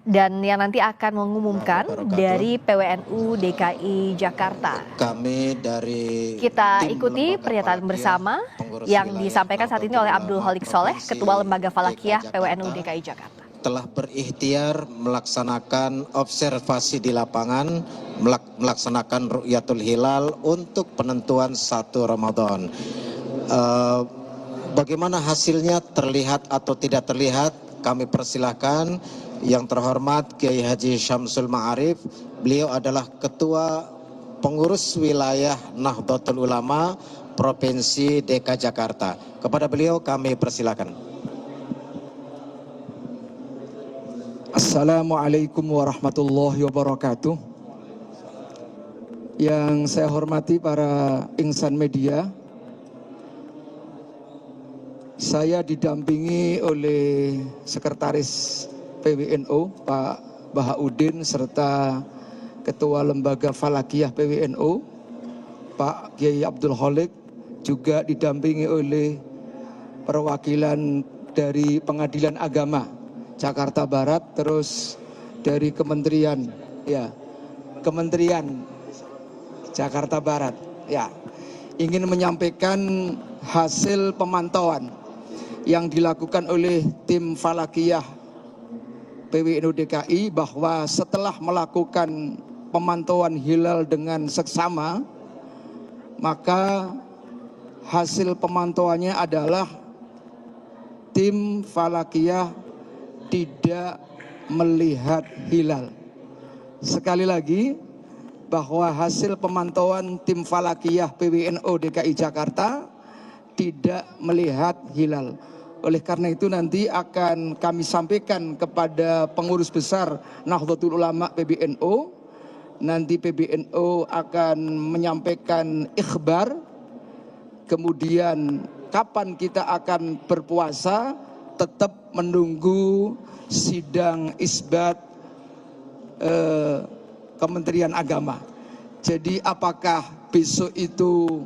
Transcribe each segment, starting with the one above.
dan yang nanti akan mengumumkan dari PWNU DKI Jakarta. Kami dari kita ikuti pernyataan bersama yang disampaikan saat ini oleh Abdul Holik Soleh, Ketua Lembaga Falakiyah PWNU DKI Jakarta. Telah berikhtiar melaksanakan observasi di lapangan, melaksanakan Ru'yatul Hilal untuk penentuan 1 Ramadan. Bagaimana hasilnya, terlihat atau tidak terlihat, kami persilahkan yang terhormat Kiai Haji Syamsul Ma'arif. Beliau adalah Ketua Pengurus Wilayah Nahdlatul Ulama Provinsi DKI Jakarta. Kepada beliau kami persilakan. Assalamualaikum warahmatullahi wabarakatuh. Yang saya hormati para insan media, saya didampingi oleh Sekretaris PWNU Pak Bahaudin serta Ketua Lembaga Falakiyah PWNU Pak Kiai Abdul Holik, juga didampingi oleh perwakilan dari Pengadilan Agama Jakarta Barat, terus dari Kementerian Jakarta Barat. Ya, ingin menyampaikan hasil pemantauan yang dilakukan oleh tim Falakiyah PWNU DKI, bahwa setelah melakukan pemantauan hilal dengan seksama, maka hasil pemantauannya adalah tim Falakiyah tidak melihat hilal. Sekali lagi, bahwa hasil pemantauan tim Falakiyah PWNU DKI Jakarta tidak melihat hilal. Oleh karena itu nanti akan kami sampaikan kepada pengurus besar Nahdlatul Ulama PBNU. Nanti PBNU akan menyampaikan ikhbar. Kemudian kapan kita akan berpuasa, tetap menunggu sidang isbat Kementerian Agama. Jadi apakah besok itu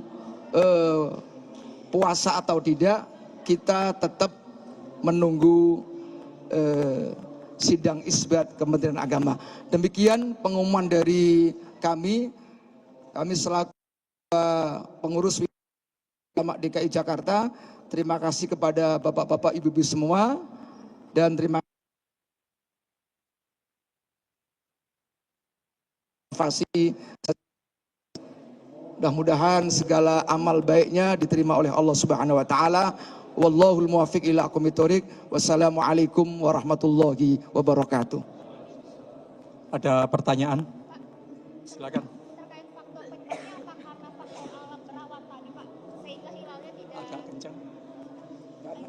puasa atau tidak, kita tetap menunggu sidang isbat Kementerian Agama. Demikian pengumuman dari kami selaku pengurus Ulama DKI Jakarta. Terima kasih kepada bapak-bapak, ibu-ibu semua, dan terima kasih. Mudah-mudahan segala amal baiknya diterima oleh Allah Subhanahu wa taala. Wallahul muwaffiq ila aqwamit thoriq. Wassalamualaikum warahmatullahi wabarakatuh. Ada pertanyaan? Silakan. Terkait faktor penyebabnya, apa karena faktor alam berawat tadi, Pak, sehingga hilalnya tidak agak kencang.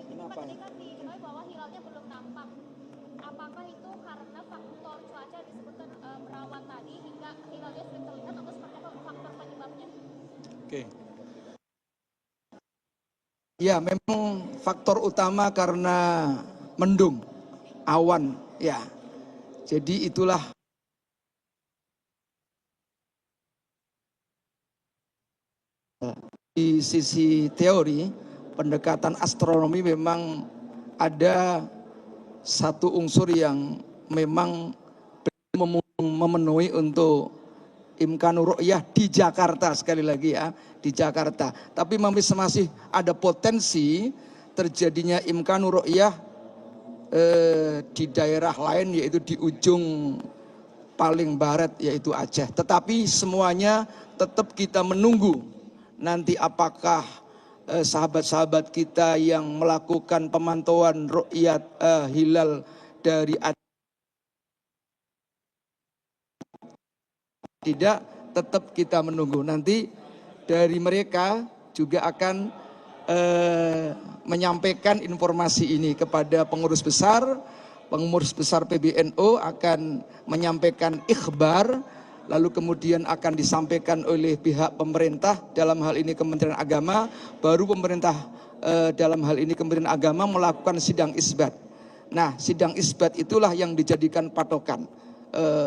Kenapa? Tadi kan diketahui bahwa hilalnya belum nampak. Apakah itu karena faktor cuaca disebutkan berawat tadi hingga hilalnya sudah terlihat, atau seperti apa faktor penyebabnya? Oke. Ya, memang faktor utama karena mendung, awan, ya. Jadi itulah di sisi teori pendekatan astronomi memang ada satu unsur yang memang memenuhi untuk imkanur ru'yah di Jakarta, sekali lagi ya, di Jakarta. Tapi masih ada potensi terjadinya imkanur ru'yah di daerah lain, yaitu di ujung paling barat, yaitu Aceh. Tetapi semuanya tetap kita menunggu nanti apakah sahabat-sahabat kita yang melakukan pemantauan ru'yat hilal dari Aceh tidak, tetap kita menunggu. Nanti dari mereka juga akan menyampaikan informasi ini kepada pengurus besar PBNU akan menyampaikan ikhbar, lalu kemudian akan disampaikan oleh pihak pemerintah, dalam hal ini Kementerian Agama, baru pemerintah dalam hal ini Kementerian Agama melakukan sidang isbat. Nah, sidang isbat itulah yang dijadikan patokan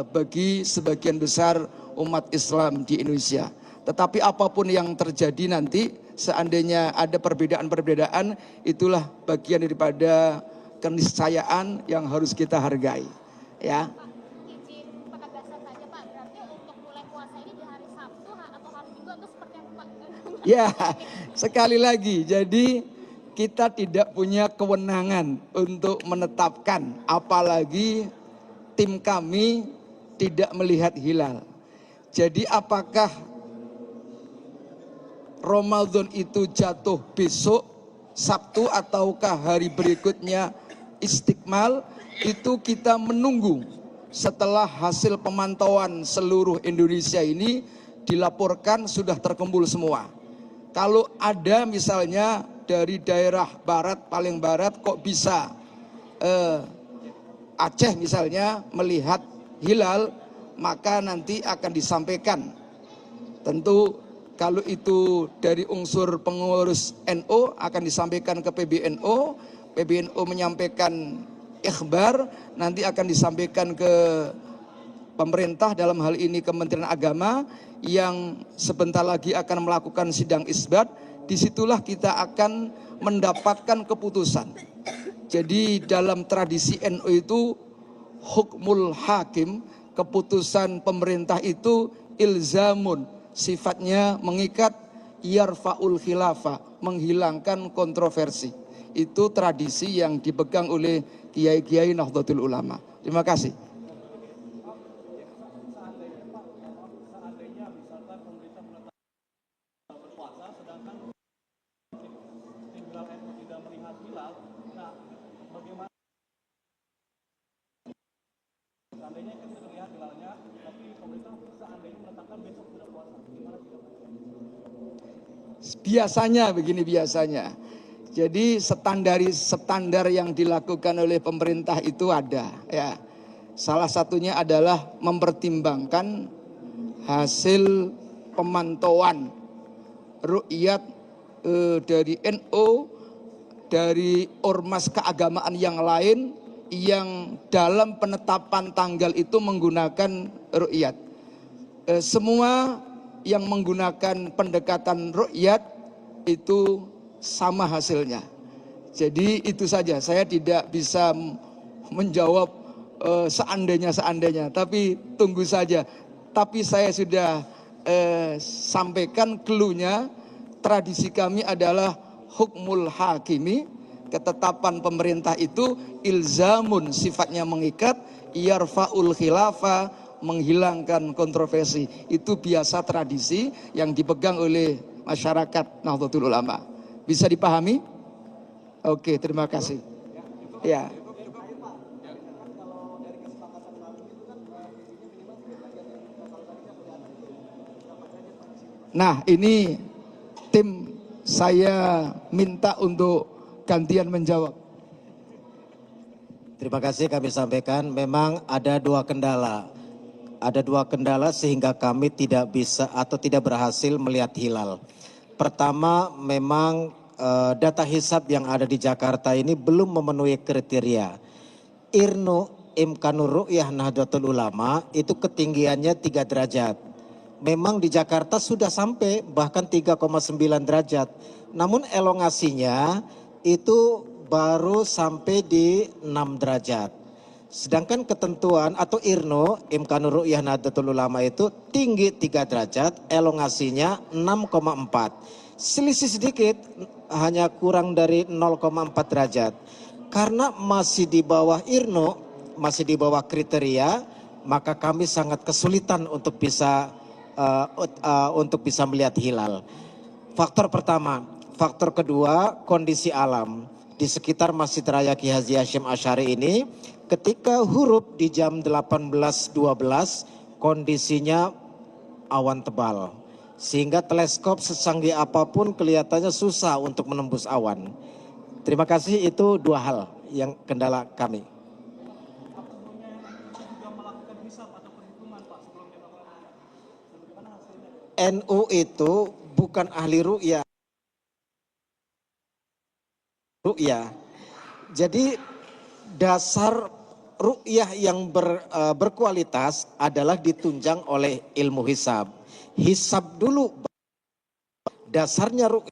bagi sebagian besar umat Islam di Indonesia. Tetapi apapun yang terjadi nanti, seandainya ada perbedaan-perbedaan, itulah bagian daripada keniscayaan yang harus kita hargai. Ya. Pak, izin penegasan saja Pak, berarti untuk mulai puasa ini di hari Sabtu atau hari Minggu atau seperti apa Pak? Ya, sekali lagi, jadi kita tidak punya kewenangan untuk menetapkan, apalagi tim kami tidak melihat hilal. Jadi apakah Ramadan itu jatuh besok Sabtu ataukah hari berikutnya Istiqmal, itu kita menunggu setelah hasil pemantauan seluruh Indonesia ini dilaporkan sudah terkumpul semua. Kalau ada misalnya dari daerah barat, paling barat kok bisa Aceh misalnya melihat hilal, maka nanti akan disampaikan. Tentu kalau itu dari unsur pengurus NU akan disampaikan ke PBNU, PBNU menyampaikan ikhbar, nanti akan disampaikan ke pemerintah, dalam hal ini Kementerian Agama, yang sebentar lagi akan melakukan sidang isbat. Disitulah kita akan mendapatkan keputusan. Jadi dalam tradisi NU itu hukmul hakim, keputusan pemerintah itu ilzamun, sifatnya mengikat, yarfaul khilafah, menghilangkan kontroversi. Itu tradisi yang dipegang oleh kiai-kiai Nahdlatul Ulama. Terima kasih. Biasanya begini biasanya. Jadi standar yang dilakukan oleh pemerintah itu ada ya. Salah satunya adalah mempertimbangkan hasil pemantauan ru'yat dari NU, dari ormas keagamaan yang lain yang dalam penetapan tanggal itu menggunakan ru'yat. Semua yang menggunakan pendekatan ru'yat itu sama hasilnya. Jadi itu saja, saya tidak bisa menjawab seandainya, tapi tunggu saja. Tapi saya sudah sampaikan clue-nya, tradisi kami adalah hukmul hakimi, ketetapan pemerintah itu ilzamun, sifatnya mengikat, yarfaul khilafah, menghilangkan kontroversi. Itu biasa tradisi yang dipegang oleh masyarakat Nahdlatul Ulama. Bisa dipahami? Oke, terima kasih. Ya. Nah, ini tim saya minta untuk gantian menjawab. Terima kasih kami sampaikan, memang ada dua kendala. Ada dua kendala sehingga kami tidak bisa atau tidak berhasil melihat hilal. Pertama, memang data hisab yang ada di Jakarta ini belum memenuhi kriteria. IRNU, Imkanur Ru'yah Nahdlatul Ulama, itu ketinggiannya 3 derajat. Memang di Jakarta sudah sampai bahkan 3,9 derajat. Namun elongasinya itu baru sampai di 6 derajat. Sedangkan ketentuan atau IRNU, Imkanur Ru'yah Nahdlatul Ulama, itu tinggi 3 derajat, elongasinya 6,4. Selisih sedikit, hanya kurang dari 0,4 derajat. Karena masih di bawah IRNU, masih di bawah kriteria, maka kami sangat kesulitan untuk bisa melihat hilal. Faktor pertama. Faktor kedua, kondisi alam. Di sekitar Masjid Raya Ki Haji Hashim Asy'ari ini, ketika huruf di jam 18.12, kondisinya awan tebal. Sehingga teleskop secanggih apapun kelihatannya susah untuk menembus awan. Terima kasih, itu dua hal yang kendala kami. NU itu bukan ahli ru'yah. Jadi dasar ru'yah yang berkualitas adalah ditunjang oleh ilmu hisab. Hisab dulu, dasarnya ru'yah.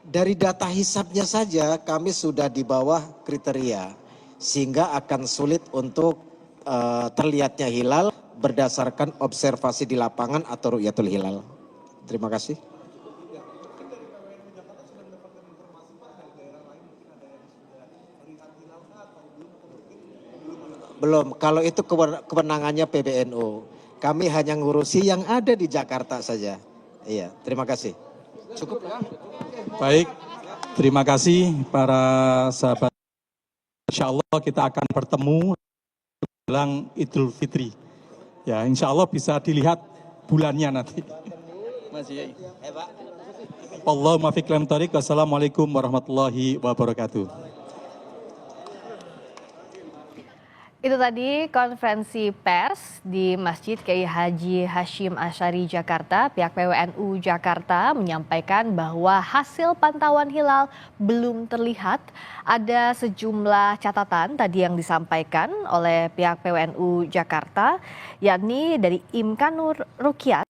Dari data hisabnya saja kami sudah di bawah kriteria. sehingga akan sulit untuk terlihatnya hilal berdasarkan observasi di lapangan atau ru'yatul hilal. Terima kasih. Belum, kalau itu kewenangannya PBNU. Kami hanya ngurusi yang ada di Jakarta saja. Iya, terima kasih. Cukup ya. Baik, terima kasih para sahabat. Insya Allah kita akan bertemu jelang Idul Fitri. Ya, insya Allah bisa dilihat bulannya nanti. Masih. Allahumma fiq lam thoriq. Wassalamualaikum warahmatullahi wabarakatuh. Itu tadi konferensi pers di Masjid Kiai Haji Hashim Asy'ari Jakarta. Pihak PWNU Jakarta menyampaikan bahwa hasil pantauan hilal belum terlihat. Ada sejumlah catatan tadi yang disampaikan oleh pihak PWNU Jakarta, yakni dari Imkanur Rukyat.